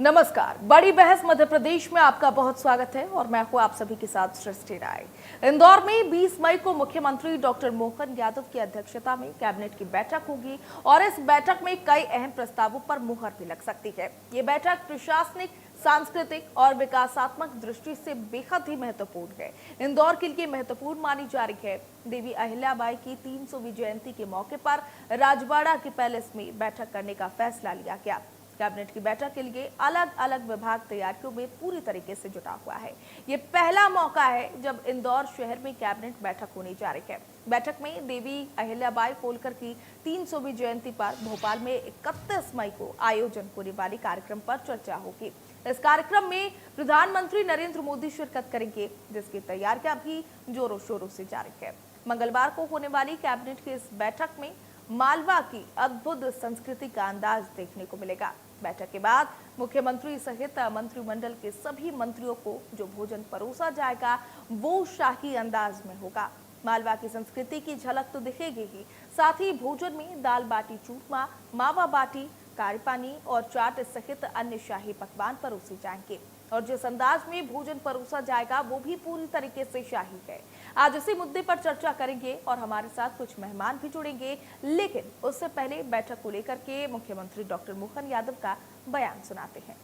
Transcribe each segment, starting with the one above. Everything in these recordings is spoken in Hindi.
नमस्कार। बड़ी बहस मध्य प्रदेश में आपका बहुत स्वागत है और मैं हूं आप सभी के साथ सृष्टि राय। इंदौर में 20 मई को मुख्यमंत्री डॉक्टर मोहन यादव की अध्यक्षता में कैबिनेट की बैठक होगी और इस बैठक में कई अहम प्रस्तावों पर मुहर भी लग सकती है। ये बैठक प्रशासनिक, सांस्कृतिक और विकासात्मक दृष्टि से बेहद ही महत्वपूर्ण है। इंदौर के लिए महत्वपूर्ण मानी जा रही है। देवी अहिल्याबाई की 300वीं जयंती के मौके पर राजवाड़ा के पैलेस में बैठक करने का फैसला लिया गया। कैबिनेट की बैठक के लिए अलग अलग विभाग तैयारियों में पूरी तरीके से जुटा हुआ है। ये पहला मौका है जब इंदौर शहर में कैबिनेट बैठक होने जा रही है। बैठक में देवी अहिल्याबाई होलकर की 300वीं जयंती पर भोपाल में 31 मई को आयोजन होने वाली कार्यक्रम पर चर्चा होगी। इस कार्यक्रम में प्रधानमंत्री नरेंद्र मोदी शिरकत करेंगे, जिसकी तैयारियां भी जोरों शोरों से जारी है। मंगलवार को होने वाली कैबिनेट की इस बैठक में मालवा की अद्भुत संस्कृति का अंदाज देखने को मिलेगा। बैठक के बाद मुख्यमंत्री सहित मंत्रिमंडल के सभी मंत्रियों को जो भोजन परोसा जाएगा वो शाही अंदाज में होगा। मालवा की संस्कृति की झलक तो दिखेगी ही, साथ ही भोजन में दाल बाटी चूरमा, मावा बाटी, कारी पानी और चाट सहित अन्य शाही पकवान परोसे जाएंगे और जिस अंदाज में भोजन परोसा जाएगा वो भी पूरी तरीके से शाही है। आज इसी मुद्दे पर चर्चा करेंगे और हमारे साथ कुछ मेहमान भी जुड़ेंगे, लेकिन उससे पहले बैठक को लेकर के मुख्यमंत्री डॉक्टर मोहन यादव का बयान सुनाते हैं।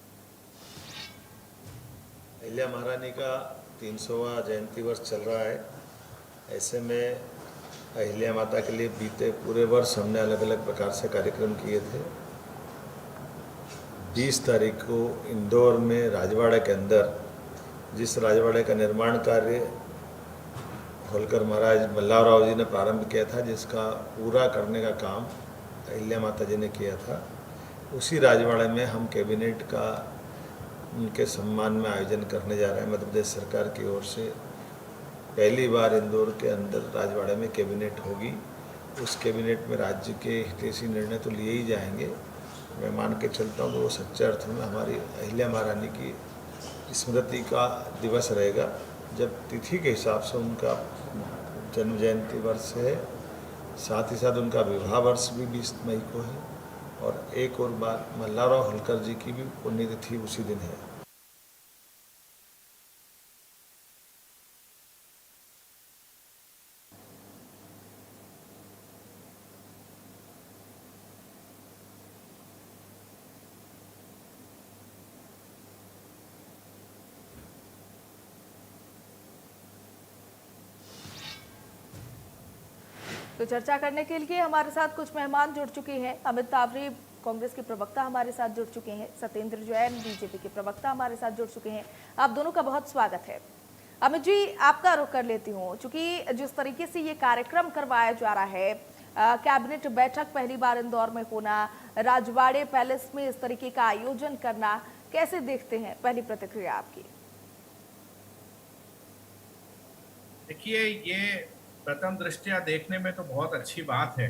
अहिल्या महारानी का 300वां जयंती वर्ष चल रहा है। ऐसे में अहिल्या माता के लिए बीते पूरे वर्ष हमने अलग अलग प्रकार से कार्यक्रम किए थे। 20 तारीख को इंदौर में राजवाड़ा के अंदर जिस राजवाड़े का निर्माण कार्य होलकर महाराज मल्लाराव जी ने प्रारंभ किया था, जिसका पूरा करने का काम अहिल्या माता जी ने किया था, उसी राजवाड़े में हम कैबिनेट का उनके सम्मान में आयोजन करने जा रहे हैं। मध्य प्रदेश सरकार की ओर से पहली बार इंदौर के अंदर राजवाड़े में कैबिनेट होगी। उस कैबिनेट में राज्य के हितैषी निर्णय तो लिए ही जाएंगे। मैं मान के चलता हूँ कि वो सच्चे अर्थ में हमारी अहिल्या महारानी की स्मृति का दिवस रहेगा, जब तिथि के हिसाब से उनका जन्म जयंती वर्ष है, साथ ही साथ उनका विवाह वर्ष भी 20 मई को है और एक और बात मल्लाराव होलकर जी की भी पुण्यतिथि उसी दिन है। तो चर्चा करने के लिए हमारे साथ कुछ मेहमान जुड़ चुके हैं। अमित तावरे कांग्रेस के प्रवक्ता हमारे साथ जुड़ चुके हैं। सत्येंद्र जैन बीजेपी के प्रवक्ता हमारे साथ जुड़ चुके हैं। आप दोनों का बहुत स्वागत है। अमित जी, आपका रुख कर लेती हूँ, क्योंकि जिस तरीके से ये कार्यक्रम करवाया जा रहा है, कैबिनेट बैठक पहली बार इंदौर में होना, राजवाड़े पैलेस में इस तरीके का आयोजन करना, कैसे देखते हैं? पहली प्रतिक्रिया आपकी। देखिए, ये प्रथम दृष्टया देखने में तो बहुत अच्छी बात है,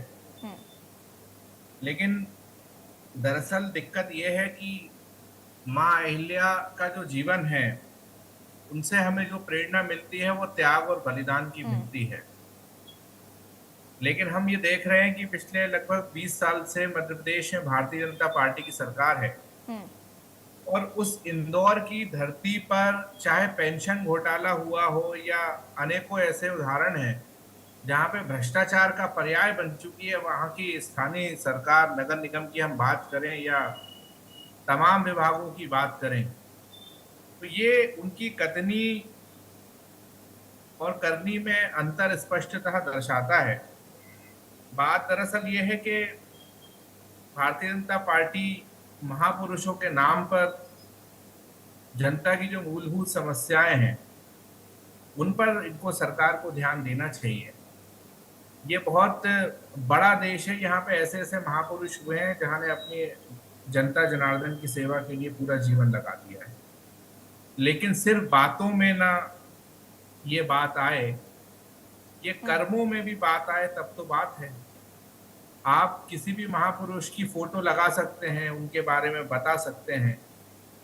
लेकिन दरअसल दिक्कत ये है कि माँ अहिल्या का जो जीवन है, उनसे हमें जो प्रेरणा मिलती है वो त्याग और बलिदान की मिलती है। लेकिन हम ये देख रहे हैं कि पिछले लगभग 20 साल से मध्य प्रदेश में भारतीय जनता पार्टी की सरकार है और उस इंदौर की धरती पर चाहे पेंशन घोटाला हुआ हो या अनेकों ऐसे उदाहरण हैं जहाँ पे भ्रष्टाचार का पर्याय बन चुकी है वहाँ की स्थानीय सरकार, नगर निगम की हम बात करें या तमाम विभागों की बात करें, तो ये उनकी कथनी और करनी में अंतर स्पष्टतः दर्शाता है। बात दरअसल ये है कि भारतीय जनता पार्टी महापुरुषों के नाम पर जनता की जो मूलभूत समस्याएं हैं उन पर इनको सरकार को ध्यान देना चाहिए। ये बहुत बड़ा देश है, यहाँ पे ऐसे ऐसे महापुरुष हुए हैं जहाँ ने अपनी जनता जनार्दन की सेवा के लिए पूरा जीवन लगा दिया है, लेकिन सिर्फ बातों में ना ये बात आए, ये कर्मों में भी बात आए तब तो बात है। आप किसी भी महापुरुष की फोटो लगा सकते हैं, उनके बारे में बता सकते हैं,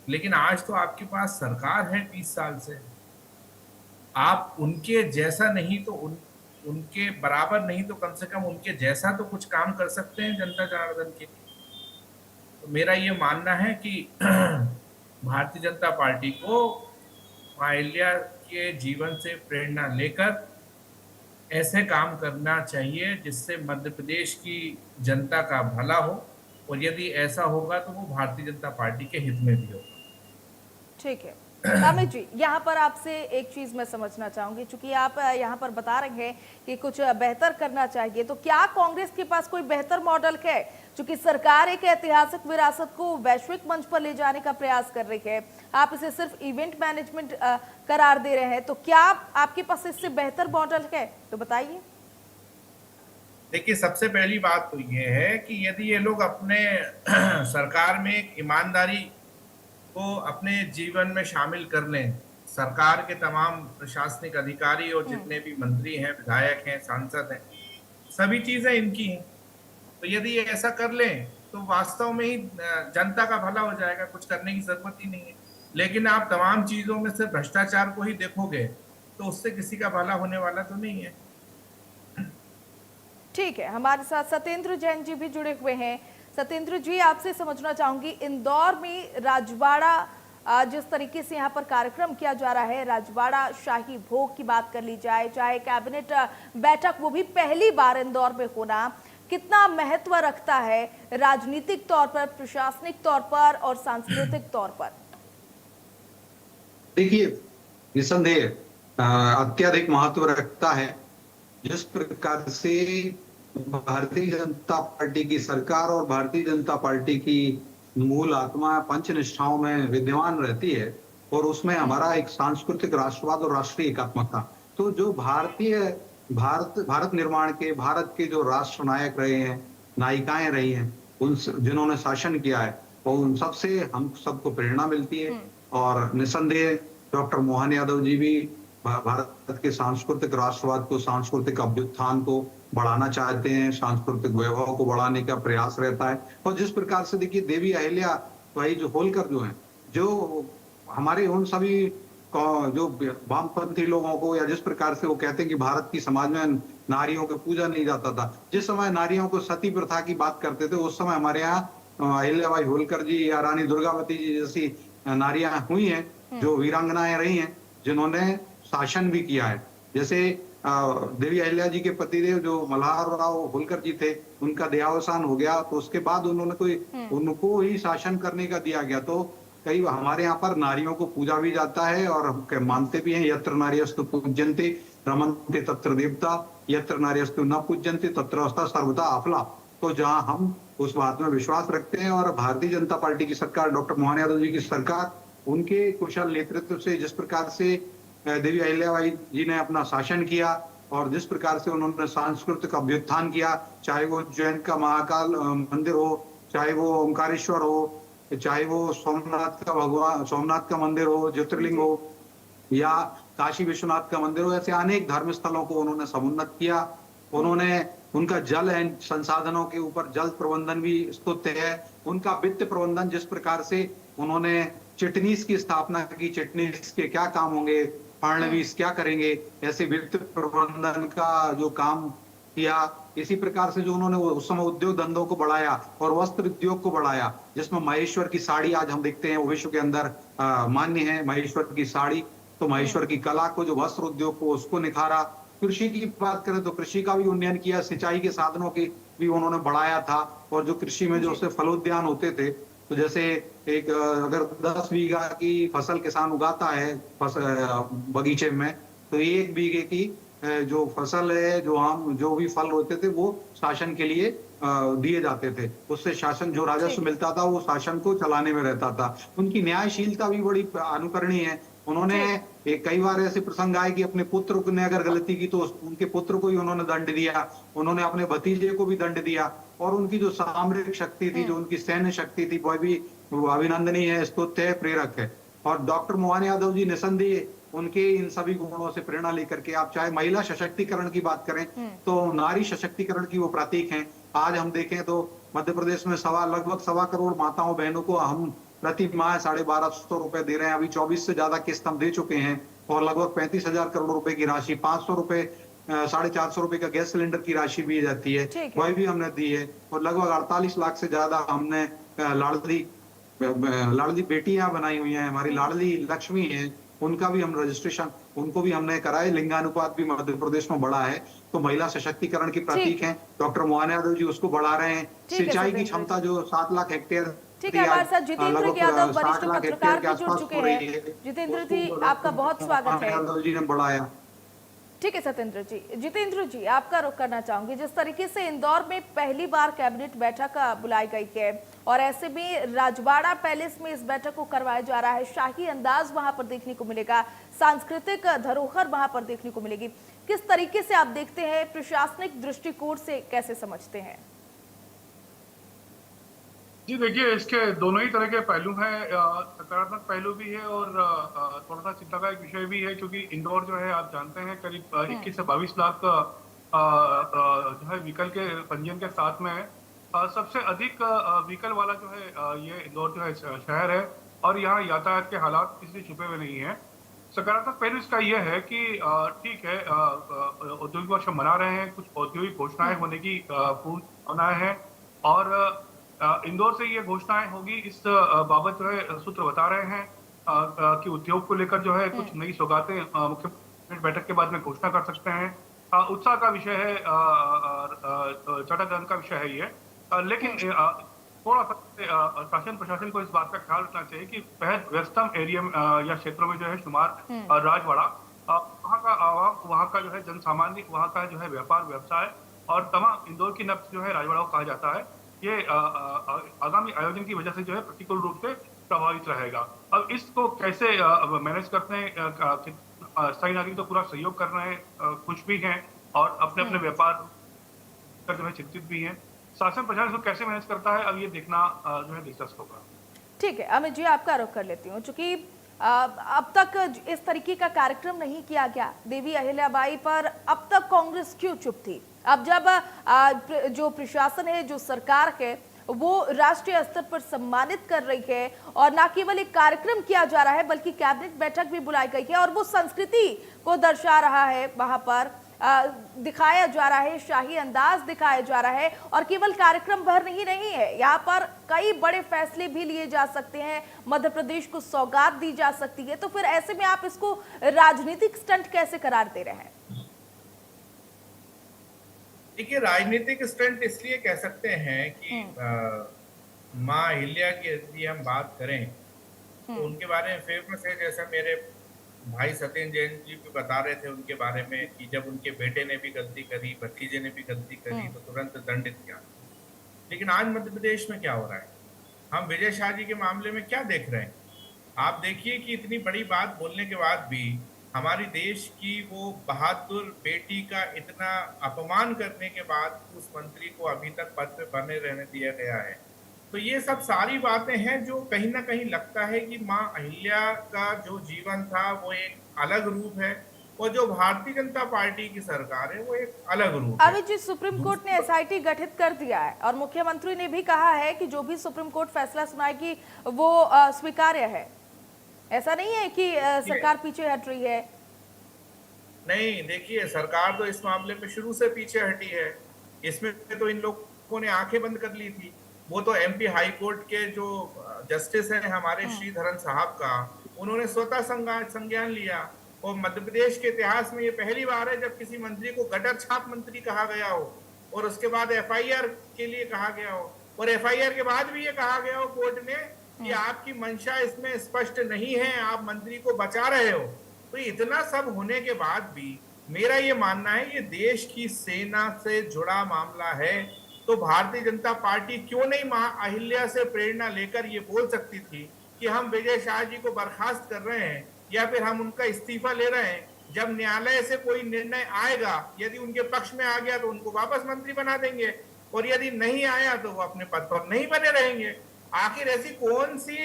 लेकिन आज तो आपके पास सरकार है 20 साल से, आप उनके जैसा नहीं तो उनके बराबर नहीं तो कम से कम उनके जैसा तो कुछ काम कर सकते हैं जनता जनार्दन के लिए। तो मेरा ये मानना है कि भारतीय जनता पार्टी को अहिल्या के जीवन से प्रेरणा लेकर ऐसे काम करना चाहिए जिससे मध्य प्रदेश की जनता का भला हो, और यदि ऐसा होगा तो वो भारतीय जनता पार्टी के हित में भी होगा। ठीक है अमित जी, यहाँ पर आपसे एक चीज मैं समझना चाहूंगी, चूंकि आप यहाँ पर बता रहे हैं कि कुछ बेहतर करना चाहिए, तो क्या कांग्रेस के पास कोई बेहतर मॉडल है? चूंकि सरकार एक ऐतिहासिक विरासत को वैश्विक मंच पर ले जाने का प्रयास कर रही है, आप इसे सिर्फ इवेंट मैनेजमेंट करार दे रहे हैं, तो क्या आपके पास इससे बेहतर मॉडल है? तो बताइए। देखिए, सबसे पहली बात तो ये है कि यदि ये लोग अपने सरकार में एक ईमानदारी को अपने जीवन में शामिल कर लें, सरकार के तमाम प्रशासनिक अधिकारी और जितने भी मंत्री हैं, विधायक हैं, सांसद हैं, सभी चीजें इनकी हैं। तो यदि ये ऐसा कर लें तो वास्तव में ही जनता का भला हो जाएगा, कुछ करने की जरूरत ही नहीं है। लेकिन आप तमाम चीजों में से भ्रष्टाचार को ही देखोगे तो उससे किसी का भला होने वाला तो नहीं है। ठीक है, हमारे साथ सत्येंद्र जैन जी भी जुड़े हुए हैं। सत्येंद्र जी, आपसे समझना चाहूंगी, इंदौर में राजवाड़ा जिस तरीके से यहाँ पर कार्यक्रम किया जा रहा है, राजवाड़ा शाही भोग की बात कर ली जाए, चाहे कैबिनेट बैठक वो भी पहली बार इंदौर में होना, कितना महत्व रखता है राजनीतिक तौर पर, प्रशासनिक तौर पर और सांस्कृतिक तौर पर? देखिए, निसंदेह अत्यधिक महत्व रखता है। जिस प्रकार से भारतीय जनता पार्टी की सरकार और भारतीय जनता पार्टी की मूल आत्मा पंचनिष्ठाओं में विद्यमान रहती है, और उसमें हमारा एक सांस्कृतिक राष्ट्रवाद और राष्ट्रीय एकात्मकता, तो जो भारत निर्माण के, भारत के जो राष्ट्र नायक रहे हैं, नायिकाएं रही हैं, उन जिन्होंने शासन किया है, और उन सबसे हम सबको प्रेरणा मिलती है। और निसंदेह डॉक्टर मोहन यादव जी भी भारत के सांस्कृतिक राष्ट्रवाद को, सांस्कृतिक अभ्युत्थान को बढ़ाना चाहते हैं, सांस्कृतिक वैभव को बढ़ाने का प्रयास रहता है। और जिस प्रकार से देखिए, देवी अहिल्या भाई जो होलकर जो हैं, जो हमारे उन सभी जो वामपंथी लोगों को, या जिस प्रकार से वो कहते हैं कि भारत की समाज में नारियों को पूजा नहीं जाता था, जिस समय नारियों को सती प्रथा की बात करते थे, उस समय हमारे यहाँ अहिल्याबाई होलकर जी या रानी दुर्गावती जी जैसी नारियां हुई हैं, जो वीरांगनाएं रही हैं, जिन्होंने शासन भी किया है। जैसे देवी अहिल्या जी के पतिदेव जो मल्हारराव होलकर जी थे, उनका देहावसान हो गया, तो उसके बाद उनको ही शासन करने का दिया गया। तो कई हमारे यहाँ पर नारियों को पूजा भी जाता है, और हम मानते भी हैं, यत्र नार्यस्तु पूज्यन्ते रमन्ते तत्र देवता, यत्र नार्यस्तु न पूज्यन्ते तत्र सर्वदा अफला। तो जहाँ हम उस बात में विश्वास रखते हैं, और भारतीय जनता पार्टी की सरकार, डॉक्टर मोहन यादव जी की सरकार, उनके कुशल नेतृत्व से, जिस प्रकार से देवी अहिल्याबाई जी ने अपना शासन किया, और जिस प्रकार से उन्होंने सांस्कृतिक अभ्युत्थान किया, चाहे वो उज्जैन का महाकाल मंदिर हो, चाहे वो ओंकारेश्वर हो, चाहे वो सोमनाथ का मंदिर हो, ज्योतिर्लिंग हो, या काशी विश्वनाथ का मंदिर हो, ऐसे अनेक धर्म स्थलों को उन्होंने समुन्नत किया। उन्होंने उनका जल संसाधनों के ऊपर जल प्रबंधन भी स्तुत्य है। उनका वित्त प्रबंधन, जिस प्रकार से उन्होंने चिटनीस की स्थापना की, चिटनीस के क्या काम होंगे, फडणवीस क्या करेंगे, ऐसे वित्त प्रबंधन का जो काम किया। इसी प्रकार से जो उन्होंने उस समय उद्योग धंधों को बढ़ाया और वस्त्र उद्योग को बढ़ाया, जिसमें महेश्वर की साड़ी आज हम देखते हैं वो विश्व के अंदर मान्य है, महेश्वर की साड़ी। तो महेश्वर की कला को, जो वस्त्र उद्योग को, उसको निखारा। कृषि की बात करें तो कृषि का भी उन्नयन किया, सिंचाई के साधनों की भी उन्होंने बढ़ाया था। और जो कृषि में जो उससे फलोद्यान होते थे, तो जैसे एक अगर 10 बीघा की फसल किसान उगाता है बगीचे में, तो 1 बीघे की जो फसल है, जो भी फल होते थे, वो शासन के लिए दिए जाते थे। उससे शासन जो राजस्व मिलता था वो शासन को चलाने में रहता था। उनकी न्यायशीलता भी बड़ी अनुकरणीय है। उन्होंने कई बार ऐसे प्रसंग आए कि अपने पुत्र ने अगर गलती की तो उनके पुत्र को ही उन्होंने दंड दिया, उन्होंने अपने भतीजे को भी दंड दिया। और उनकी जो सामरिक शक्ति थी, जो उनकी सैन्य शक्ति थी, वह भी अभिनंदनीय है, स्तुत्य है, प्रेरक है। और डॉक्टर मोहन यादव जी निसंदेह उनके इन सभी गुणों से प्रेरणा लेकर के, आप चाहे महिला सशक्तिकरण की बात करें तो नारी सशक्तिकरण की वो प्रतीक हैं। आज हम देखें तो मध्य प्रदेश में लगभग 1.25 करोड़ माताओं बहनों को हम प्रति माह 1250 रुपए दे रहे हैं। अभी 24 से ज्यादा किस्त हम दे चुके हैं, और लगभग 35,000 करोड़ रुपए की राशि, 500 रुपए 450 रुपए का गैस सिलेंडर की राशि भी जाती है, वह भी हमने दी है। और लगभग 48 लाख से ज्यादा हमने लाडली लाडली बेटियां बनाई हुई हैं, हमारी लाडली लक्ष्मी है, उनका भी हम रजिस्ट्रेशन, उनको भी हमने कराए। लिंगानुपात भी मध्य प्रदेश में बढ़ा है, तो महिला सशक्तिकरण की प्रतीक है। डॉक्टर मोहन यादव जी उसको बढ़ा रहे हैं। ठीक है सिंचाई की सत्येंद्र क्षमता जी। जो 7 लाख हेक्टेयर ठीक है, हमारे साथ जितेंद्र लगभग यादव 60 वरिष्ठ लाख हेक्टेयर पत्रकार के भी जुड़ आसपास चुके हो रही हैं। है। जितेंद्र जी, उसको आपका बहुत स्वागत है। यादव जी ने बढ़ाया। ठीक है सत्येंद्र जी। जितेंद्र जी, आपका रुख करना चाहूंगी, जिस तरीके से इंदौर में पहली बार कैबिनेट बैठक बुलाई गई है और ऐसे में राजवाड़ा पैलेस में इस बैठक को करवाया जा रहा है, शाही अंदाज वहां पर देखने को मिलेगा, सांस्कृतिक धरोहर वहां पर देखने को मिलेगी, किस तरीके से आप देखते हैं, प्रशासनिक दृष्टिकोण से कैसे समझते हैं? जी देखिए, इसके दोनों ही तरह के पहलू हैं। सकारात्मक पहलू भी है और थोड़ा सा चिंता का एक विषय भी है, क्योंकि इंदौर जो है आप जानते हैं करीब 21 से 22 लाख जो है व्हीकल के पंजीयन के साथ में सबसे अधिक व्हीकल वाला जो है ये इंदौर जो है शहर है, और यहाँ यातायात के हालात किसी छुपे हुए नहीं है। सकारात्मक पहलू इसका यह है कि ठीक है, औद्योगिक वर्ष मना रहे हैं, कुछ औद्योगिक घोषणाएं होने की पूर्ण संभावनाएं हैं, और इंदौर से ये घोषणाएं होगी इस बाबत जो है सूत्र बता रहे हैं कि उद्योग को लेकर जो है कुछ नई सौगातें मुख्य बैठक के बाद में घोषणा कर सकते हैं। उत्साह का विषय है, चटाचौंध का विषय है ये, लेकिन थोड़ा सा शासन प्रशासन को इस बात का ख्याल रखना चाहिए कि बेहद व्यस्तम एरिया या क्षेत्रों में जो है शुमार राजवाड़ा, वहाँ का जो है जनसामान्य, वहाँ का जो है व्यापार व्यवसाय और तमाम इंदौर की नब्ज जो है राजवाड़ा को कहा जाता है, ये आगामी आयोजन की वजह से जो है प्रतिकूल रूप से प्रभावित रहेगा। अब इसको कैसे मैनेज करते हैं, स्थायी नागरिक तो पूरा सहयोग कर रहे हैं, खुश भी हैं और अपने अपने व्यापार कर जो है चिंतित भी हैं। शासन प्रशासन इसको कैसे मैनेज करता है, अब ये देखना जो है दिलचस्प होगा। ठीक है अमित जी, आपका रुख कर लेती हूँ। चूंकि अब तक इस तरीके का कार्यक्रम नहीं किया गया देवी अहिल्याबाई पर, अब तक कांग्रेस क्यों चुप थी? अब जब जो प्रशासन है, जो सरकार है, वो राष्ट्रीय स्तर पर सम्मानित कर रही है और ना केवल एक कार्यक्रम किया जा रहा है बल्कि कैबिनेट बैठक भी बुलाई गई है और वो संस्कृति को दर्शा रहा है, वहां पर दिखाया जा रहा है, शाही अंदाज दिखाया जा रहा है, और केवल कार्यक्रम भर नहीं है, यहाँ पर कई बड़े फैसले भी लिए जा सकते हैं, मध्य प्रदेश को सौगात दी जा सकती है। तो फिर ऐसे में आप इसको राजनीतिक स्टंट कैसे करार दे रहे हैं? देखिए, राजनीतिक स्टंट इसलिए कह सकते हैं कि माँ अहिल्या की यदि हम बात करें तो उनके बारे में फेमस है, जैसा मेरे भाई सत्येंद्र जैन जी भी बता रहे थे उनके बारे में, कि जब उनके बेटे ने भी गलती करी, भतीजे ने भी गलती करी तो तुरंत दंडित किया। लेकिन आज मध्य प्रदेश में क्या हो रहा है, हम विजय शाह जी के मामले में क्या देख रहे हैं? आप देखिए कि इतनी बड़ी बात बोलने के बाद भी हमारी देश की वो बहादुर बेटी का इतना अपमान करने के बाद उस मंत्री को अभी तक पद पे बने रहने दिया गया है। तो ये सब सारी बातें हैं जो कहीं ना कहीं लगता है कि माँ अहिल्या का जो जीवन था वो एक अलग रूप है और जो भारतीय जनता पार्टी की सरकार है वो एक अलग रूप है। अमित जी, सुप्रीम कोर्ट ने एसआईटी गठित कर दिया है और मुख्यमंत्री ने भी कहा है कि जो भी सुप्रीम कोर्ट फैसला सुनाएगी वो स्वीकार्य है। ऐसा नहीं है कि सरकार पीछे हट रही है। नहीं, देखिए, सरकार तो इस मामले में शुरू से पीछे हटी है। इसमें तो इन लोगों ने आंखें बंद कर ली थी। वो तो एमपी हाई कोर्ट के जो जस्टिस हैं हमारे श्रीधरन साहब का, उन्होंने स्वतः संज्ञान लिया। और मध्य प्रदेश के इतिहास में ये पहली बार है जब किसी मंत्री को गटर छाप मंत्री कहा गया हो और उसके बाद एफआईआर के लिए कहा गया हो, और एफआईआर के बाद भी ये कहा गया हो कोर्ट ने कि आपकी मंशा इसमें स्पष्ट नहीं है, आप मंत्री को बचा रहे हो। तो इतना सब होने के बाद भी मेरा ये मानना है ये देश की सेना से जुड़ा मामला है, तो भारतीय जनता पार्टी क्यों नहीं मां अहिल्या से प्रेरणा लेकर ये बोल सकती थी कि हम विजय शाह जी को बर्खास्त कर रहे हैं या फिर हम उनका इस्तीफा ले रहे हैं। जब न्यायालय से कोई निर्णय आएगा, यदि उनके पक्ष में आ गया तो उनको वापस मंत्री बना देंगे, और यदि नहीं आया तो वो अपने पद पर नहीं बने रहेंगे। आखिर ऐसी कौन सी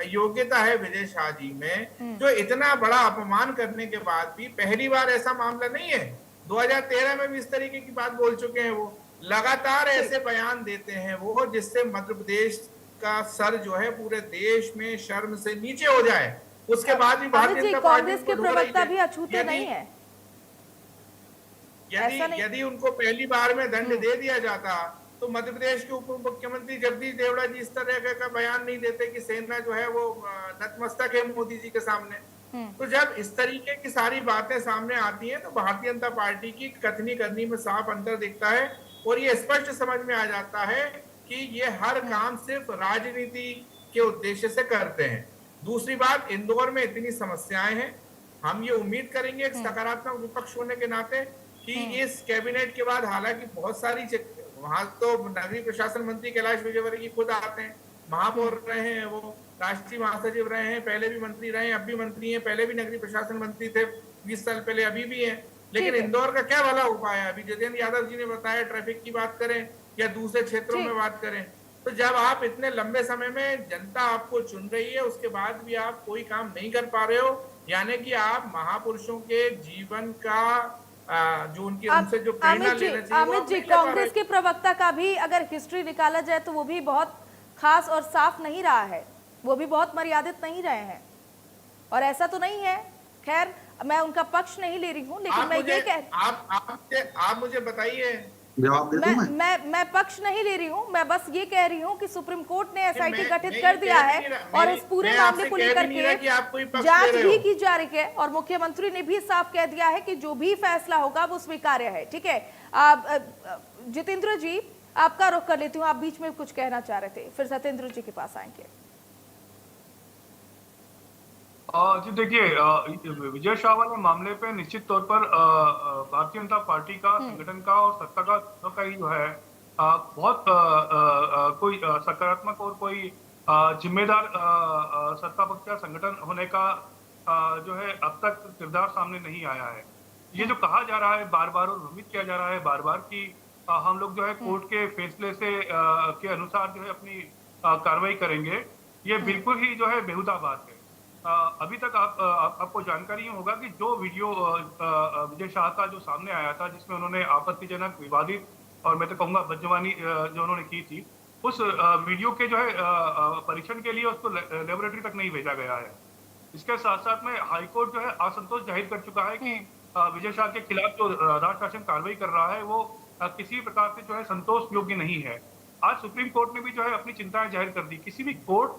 योग्यता है विजय शाह जी में जो इतना बड़ा अपमान करने के बाद भी, पहली बार ऐसा मामला नहीं है, 2013 में भी इस तरीके की बात बोल चुके हैं। वो लगातार ऐसे बयान देते हैं वो, जिससे मध्य प्रदेश का सर जो है पूरे देश में शर्म से नीचे हो जाए। उसके बाद भी भारतीय जनता पार्टी कांग्रेस के प्रवक्ता भी अछूते नहीं है। यदि उनको पहली बार में दंड दे दिया जाता तो मध्य प्रदेश के उप मुख्यमंत्री जगदीश देवड़ा जी इस तरह का बयान नहीं देते कि सेना जो है वो नतमस्तक है मोदी जी के सामने। तो जब इस तरीके की सारी बातें सामने आती हैं तो भारतीय जनता पार्टी की कथनी करनी में साफ अंतर दिखता है और ये स्पष्ट समझ में आ जाता है कि ये हर काम सिर्फ राजनीति के उद्देश्य से करते हैं। दूसरी बात, इंदौर में इतनी समस्याएं हैं, हम ये उम्मीद करेंगे एक सकारात्मक विपक्ष होने के नाते कि इस कैबिनेट के बाद, हालांकि बहुत सारी वहां तो नगरीय प्रशासन मंत्री कैलाश विजयवर्गीय खुद आते हैं, महापौर रहे हैं, वो राष्ट्रीय महासचिव रहे हैं, पहले भी मंत्री रहे हैं, अब भी मंत्री हैं, पहले भी नगरीय प्रशासन मंत्री थे 20 साल पहले, अभी भी हैं। लेकिन इंदौर का क्या भला उपाय है? अभी जितेंद्र यादव जी ने बताया, ट्रैफिक की बात करें या दूसरे क्षेत्रों में बात करें, तो जब आप इतने लंबे समय में जनता आपको चुन रही है, उसके बाद भी आप कोई काम नहीं कर पा रहे हो, यानी कि आप महापुरुषों के जीवन का जो उनकी उनसे जो प्रेरणा लेना चाहिए। अमित जी, कांग्रेस के प्रवक्ता का भी अगर हिस्ट्री निकाला जाए तो वो भी बहुत खास और साफ नहीं रहा है, वो भी बहुत मर्यादित नहीं रहे हैं, और ऐसा तो नहीं है। खैर, मैं उनका पक्ष नहीं ले रही हूँ, लेकिन मैं ये कह आप मुझे बताइए, जवाब दे दूं मैं पक्ष नहीं ले रही हूँ, मैं बस ये कह रही हूँ कि सुप्रीम कोर्ट ने एसआईटी गठित कर दिया है और इस पूरे मामले को लेकर के जांच भी की जा रही है, और मुख्यमंत्री ने भी साफ कह दिया है कि जो भी फैसला होगा वो स्वीकार्य है। ठीक है, जितेंद्र जी, आपका रुख कर लेती हूँ, आप बीच में कुछ कहना चाह रहे थे, फिर सत्येंद्र जी के पास आएंगे। जी देखिए, विजय शाह वाले मामले पे निश्चित तौर पर भारतीय जनता पार्टी का, संगठन का और सत्ता का ही जो है बहुत कोई सकारात्मक और कोई जिम्मेदार सत्ता पक्ष का संगठन होने का जो है अब तक किरदार सामने नहीं आया है। ये जो कहा जा रहा है बार बार और भ्रमित किया जा रहा है बार बार कि हम लोग जो है कोर्ट के फैसले से के अनुसार जो है अपनी कार्रवाई करेंगे, ये बिल्कुल ही जो है बेहुदा बात है। अभी तक आपको जानकारी होगा कि जो वीडियो विजय शाह का जो सामने आया था, जिसमें उन्होंने आपत्तिजनक, विवादित और मैं तो कहूँगा बदजुबानी जो उन्होंने की थी, उस वीडियो के जो है परीक्षण के लिए उसको लेबोरेटरी तक नहीं भेजा गया है। इसके साथ साथ में हाईकोर्ट जो है असंतोष जाहिर कर चुका है कि विजय शाह के खिलाफ जो राज शासन कार्रवाई कर रहा है वो किसी प्रकार से जो है संतोष योग्य नहीं है। आज सुप्रीम कोर्ट ने भी जो है अपनी चिंताएं जाहिर कर दी। किसी भी कोर्ट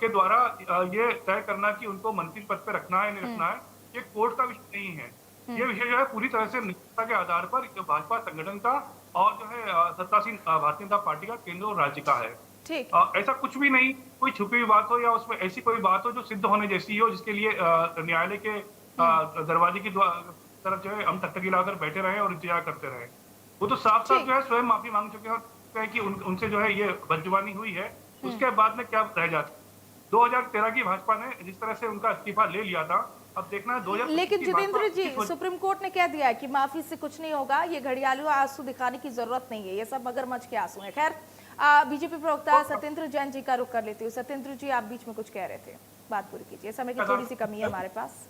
के द्वारा ये तय करना कि उनको मंत्री पद पे रखना है नहीं रखना है, ये कोर्ट का विषय नहीं है। ये विषय जो है पूरी तरह से निष्पक्षता के आधार पर भाजपा संगठन का और जो है सत्तासीन भारतीय जनता पार्टी का, केंद्र और राज्य का है। ठीक, ऐसा कुछ भी नहीं, कोई छुपी हुई बात हो या उसमें ऐसी कोई बात हो जो सिद्ध होने जैसी हो, जिसके लिए न्यायालय के दरवाजे की तरफ जो है हम टकटकी लाकर बैठे रहे और इंतजार करते रहे। वो तो साफ साफ जो है स्वयं माफी मांग चुके हैं कि उनसे जो है ये बदजुबानी हुई है। उसके बाद में क्या रह जाता? 2013 की भाजपा ने जिस तरह से उनका इस्तीफा ले लिया था, अब देखना है 2025। लेकिन जितेंद्र जी, सुप्रीम कोर्ट ने कह दिया है कि माफी से कुछ नहीं होगा, ये घड़ियाली आंसू दिखाने की जरूरत नहीं है, ये सब मगरमच्छ के आंसू हैं। खैर, बीजेपी प्रवक्ता सत्येंद्र जैन जी का रुख कर लेती हूँ। सत्येंद्र जी, आप बीच में कुछ कह रहे थे, बात पूरी कीजिए, समय की थोड़ी सी कमी है हमारे पास।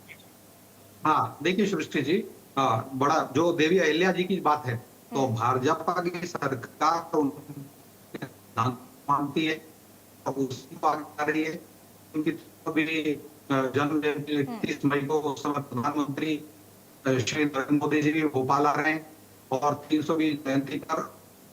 हाँ, देखिए सृष्टि जी, बड़ा जो देवी अहिल्या जी की बात है, तो भाजपा की सरकार मानती है और उसकी बात कर रही है। उनकी भी जन्म जयंती 30 मई को उस समय प्रधानमंत्री श्री नरेंद्र मोदी जी भी भोपाल आ रहे हैं और 320 जयंती पर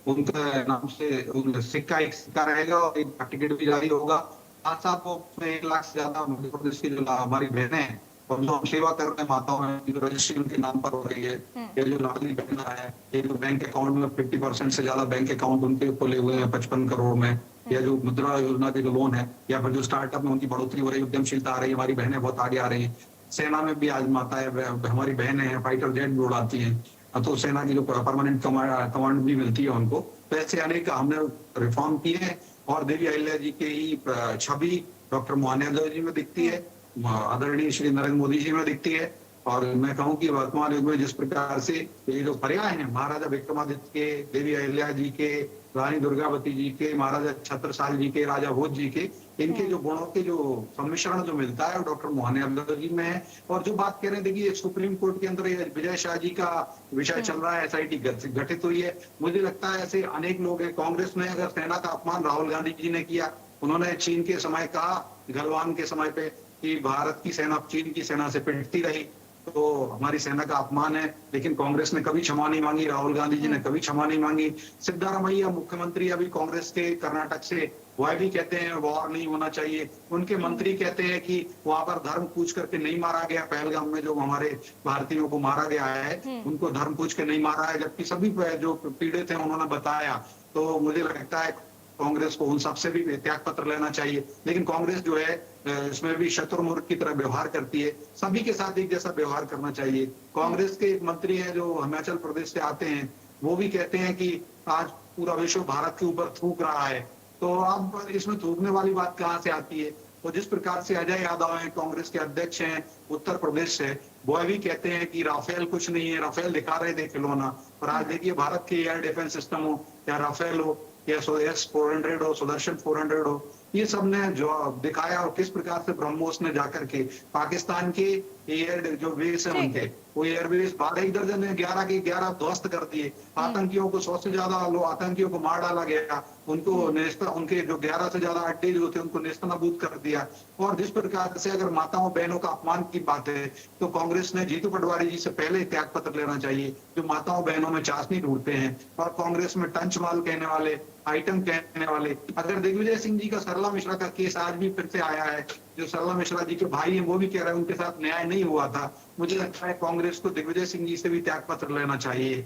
उनके नाम से सिक्का रहेगा और एक टिकट भी जारी होगा। साथ साथ वो 1 लाख से ज्यादा मध्य प्रदेश की जो हमारी बहनें हैं और जो हम सेवा कर रहे हैं माताओं हैं, जो रजिस्ट्री उनके नाम पर हो रही है, ये जो लाडली बहना है, ये जो बैंक अकाउंट में 50% से ज्यादा बैंक अकाउंट उनके खोले हुए हैं 55 करोड़ में, या जो मुद्रा योजना के जो लोन है, या फिर जो स्टार्टअप में उनकी बढ़ोतरी हो रही है, उद्यमशीलता आ रही है, हमारी बहनें बहुत आगे आ रही है। सेना में भी आज माताएं, हमारी बहनें हैं, फाइटर जेट भी उड़ाती हैं, तो सेना की जो परमानेंट कमांड भी मिलती है उनको। तो ऐसे अनेक हमने रिफॉर्म किए हैं और देवी अहिल्या जी के ही छवि डॉक्टर मोहन यादव जी में दिखती है, आदरणीय श्री नरेंद्र मोदी जी में दिखती है। और मैं कहूं कि वर्तमान युग में जिस प्रकार से ये जो पर्याय हैं, महाराजा विक्रमादित्य के, देवी अहिल्या जी के, रानी दुर्गावती जी के, महाराजा छत्रसाल जी के, राजा भोज जी के, इनके जो गुणों के जो सम्मिश्रण जो मिलता है वो डॉक्टर मोहन यादव जी में है। और जो बात कह रहे हैं, देखिए सुप्रीम कोर्ट के अंदर विजय शाह जी का विषय चल रहा है, एसआईटी गठित हुई है। मुझे लगता है ऐसे अनेक लोग हैं कांग्रेस में। अगर सेना का अपमान राहुल गांधी जी ने किया, उन्होंने चीन के समय कहा, गलवान के समय पे, कि भारत की सेना चीन की सेना से पिटती रही, तो हमारी सेना का अपमान है। लेकिन कांग्रेस ने कभी क्षमा नहीं मांगी, राहुल गांधी जी ने कभी क्षमा नहीं मांगी। सिद्धारमैया मुख्यमंत्री अभी कांग्रेस के कर्नाटक से, वह भी कहते हैं वॉर नहीं होना चाहिए। उनके मंत्री कहते हैं कि वहां पर धर्म पूछ करके नहीं मारा गया, पहलगाम में जो हमारे भारतीयों को मारा गया है उनको धर्म पूछ के नहीं मारा है, जबकि सभी जो पीड़ित हैं उन्होंने बताया। तो मुझे लगता है कांग्रेस को उन सबसे भी त्याग पत्र लेना चाहिए। लेकिन कांग्रेस जो है इसमें भी शत्रुमुर्ग की तरह व्यवहार करती है। सभी के साथ एक जैसा व्यवहार करना चाहिए। कांग्रेस के एक मंत्री हैं जो हिमाचल प्रदेश से आते हैं, वो भी कहते हैं कि आज पूरा विश्व भारत के ऊपर थूक रहा है। तो अब इसमें थूकने वाली बात कहाँ से आती है? तो जिस प्रकार से अजय यादव हैं, कांग्रेस के अध्यक्ष हैं उत्तर प्रदेश से, वो भी कहते हैं कि राफेल कुछ नहीं है, राफेल दिखा रहे थे खिलौना। और आज देखिए भारत के एयर डिफेंस सिस्टम हो या राफेल हो या S-400 हो, सुदर्शन 400 हो, ये सब ने जो दिखाया और किस प्रकार से ब्रह्मोस ने जाकर के पाकिस्तान के एयर जो बेस है उनके, वो एयरबेस 12 दर्जन ने 11 के 11 ध्वस्त कर दिए। आतंकियों को 100 से ज्यादा आतंकियों को मार डाला गया। उनको उनके जो 11 से ज्यादा अड्डे जो थे उनको नेस्तनाबूद कर दिया। और जिस प्रकार से अगर माताओं बहनों का अपमान की बात है तो कांग्रेस ने जीतू पटवारी जी से पहले त्याग पत्र लेना चाहिए, जो माताओं बहनों में चाशनी ढूंढते हैं और कांग्रेस में टंचमाल कहने वाले, आइटम कहने वाले। अगर दिग्विजय सिंह जी का सरला मिश्रा का केस आज भी फिर से आया है, जो सरला मिश्रा जी के भाई हैं वो भी कह रहे हैं उनके साथ न्याय नहीं हुआ था। मुझे लगता है कांग्रेस को दिग्विजय सिंह जी से भी त्याग पत्र लेना चाहिए।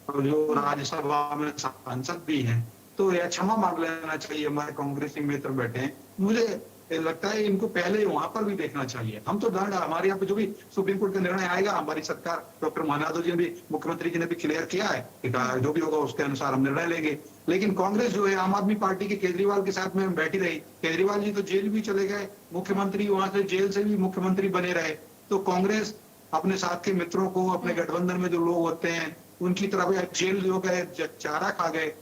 और जो राज्यसभा में सांसद भी हैं तो यह क्षमा मांग लेना चाहिए। हमारे कांग्रेसी मित्र बैठे हैं, मुझे लगता है इनको पहले वहां पर भी देखना चाहिए। हम तो दंड, हमारे यहाँ पे जो भी सुप्रीम कोर्ट का निर्णय आएगा, हमारी सरकार डॉक्टर मायावती जी ने भी, मुख्यमंत्री जी ने भी क्लियर किया है कि जो भी होगा उसके अनुसार हम निर्णय लेंगे। लेकिन कांग्रेस जो है आम आदमी पार्टी के केजरीवाल के साथ में बैठी रही। केजरीवाल जी तो जेल भी चले गए, मुख्यमंत्री वहां से जेल से भी मुख्यमंत्री बने रहे। तो कांग्रेस अपने साथ के मित्रों को, अपने गठबंधन में जो लोग होते हैं उनकी तरफ जेल जो गए, चारा खा गए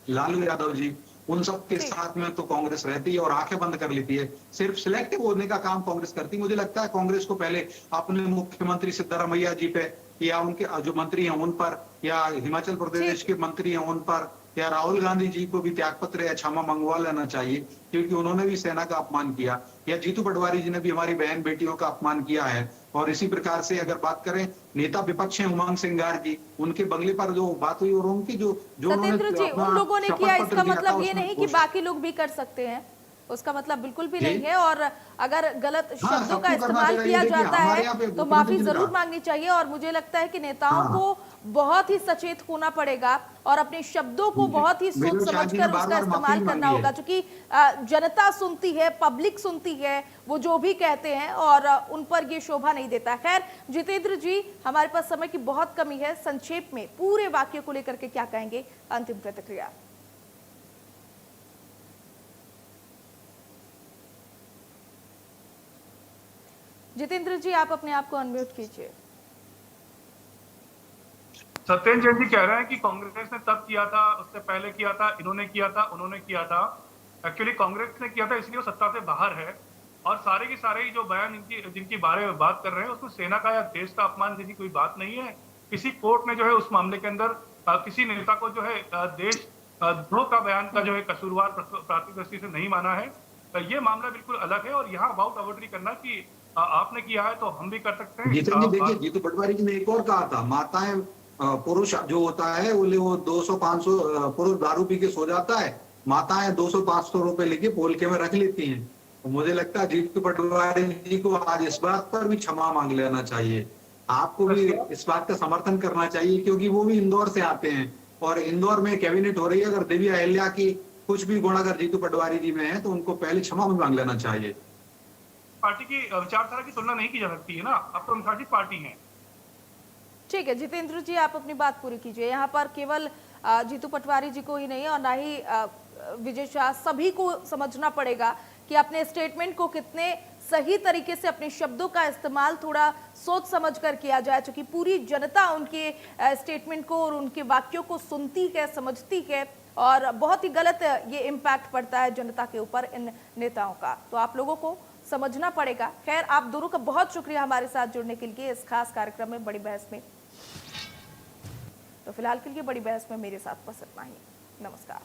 लालू यादव जी, उन सब के साथ में तो कांग्रेस रहती है और आंखें बंद कर लेती है। सिर्फ सिलेक्टिव होने का काम कांग्रेस करती है। मुझे लगता है कांग्रेस को पहले अपने मुख्यमंत्री सिद्धारमैया जी पे या उनके जो मंत्री हैं उन पर, या हिमाचल प्रदेश के मंत्री हैं उन पर, या राहुल गांधी जी को भी त्यागपत्र या क्षमा मंगवा लेना चाहिए, क्योंकि उन्होंने भी सेना का अपमान किया। या जीतू पटवारी जी ने भी हमारी बहन बेटियों का अपमान किया है। और इसी प्रकार से अगर बात करें नेता विपक्ष हैं उमंग सिंगार जी, उनके बंगले पर जो बात हुई और उनकी जो सत्येंद्र जी, उन लोगों ने किया, इसका मतलब ये नहीं कि उसमें बाकी लोग भी कर सकते हैं, उसका मतलब बिल्कुल भी नहीं है। और अगर गलत शब्दों का इस्तेमाल किया जाता है तो माफी जरूर मांगनी चाहिए। और मुझे लगता है कि नेताओं को बहुत ही सचेत होना पड़ेगा और अपने शब्दों को बहुत ही सोच समझकर उसका इस्तेमाल करना होगा, क्योंकि जनता सुनती है, पब्लिक सुनती है वो जो भी कहते हैं और उन पर ये शोभा नहीं देता। खैर जितेंद्र जी, हमारे पास समय की बहुत कमी है, संक्षेप में पूरे वाक्य को लेकर के क्या कहेंगे? अंतिम प्रतिक्रिया। जितेंद्र जी, आप अपने आप को अनम्यूट कीजिए। सत्येंद्र जैन जी कह रहे हैं कि कांग्रेस ने तब किया था, उससे पहले किया था, इन्होंने किया था, उन्होंने किया था। एक्चुअली कांग्रेस ने किया था इसलिए वो सत्ता से बाहर है। और सारे के सारे जो बयान जिनकी बारे में बात कर रहे हैं उसमें सेना का या देश का अपमान जैसी कोई बात नहीं है। किसी कोर्ट ने जो है उस मामले के अंदर किसी नेता को जो है देशद्रोह का बयान का जो है कसूरवार प्राथमिक दृष्टि से नहीं माना है। ये मामला बिल्कुल अलग है। और यहाँ अबाउट अवॉर्डरी करना कि आपने किया है तो हम भी कर सकते हैं। देखिए जीतू पटवारी जी ने एक और कहा था, माताएं पुरुष जो होता है वो 200-500 पुरुष दारू पी के सो जाता है, माताएं 200-500 रुपए लेके पोलके में रख लेती हैं। तो मुझे लगता है जीतू पटवारी जी को आज इस बात पर भी क्षमा मांग लेना चाहिए। आपको भी इस बात का समर्थन करना चाहिए, क्योंकि वो भी इंदौर से आते हैं और इंदौर में कैबिनेट हो रही है। अगर देवी अहिल्या की कुछ भी गुण अगर जीतू पटवारी जी में है तो उनको पहले क्षमा मांग लेना चाहिए। पार्टी की विचारधारा की तुलना नहीं की जा सकती है ना, अब तो अनुशासित पार्टी है। ठीक है जितेंद्र जी, आप अपनी बात पूरी कीजिए। यहाँ पर केवल जीतू पटवारी जी को ही नहीं और ना ही विजय शाह, सभी को समझना पड़ेगा कि अपने स्टेटमेंट को कितने सही तरीके से, अपने शब्दों का इस्तेमाल थोड़ा सोच समझ कर किया जाए, क्योंकि पूरी जनता उनके स्टेटमेंट को और उनके वाक्यों को सुनती है, समझती है और बहुत ही गलत ये इम्पैक्ट पड़ता है जनता के ऊपर इन नेताओं का। तो आप लोगों को समझना पड़ेगा। खैर, आप दोनों का बहुत शुक्रिया हमारे साथ जुड़ने के लिए इस खास कार्यक्रम में, बड़ी बहस में। तो फिलहाल के लिए बड़ी बहस में मेरे साथ बस इतना ही। नमस्कार।